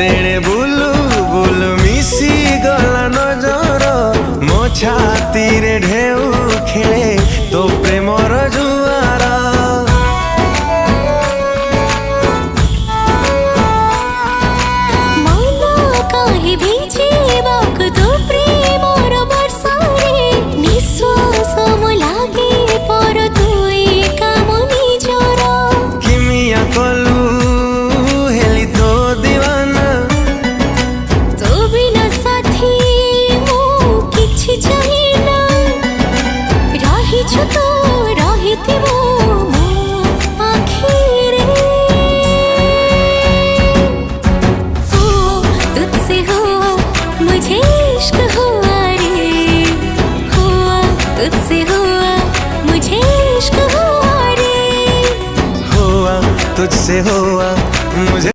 तेरे blue blue मिसी गला नजर मो छाती रे ढेउ खेले तो प्रेमर जुआर मन काहे भिजिबाक तो प्रेमर वर्षारे निश्वास मो लागे पर तुई काम निजर किमिया कलु हेली तो दीवाना तो बिना साथी मो किछि चाहिना रहिछु तो रहिथिबो मो आखिरे तुझसे हुआ मुझे इश्क हुआ रे हुआ तुझसे हुआ मुझे इश्क हुआ रे हुआ तुझसे हो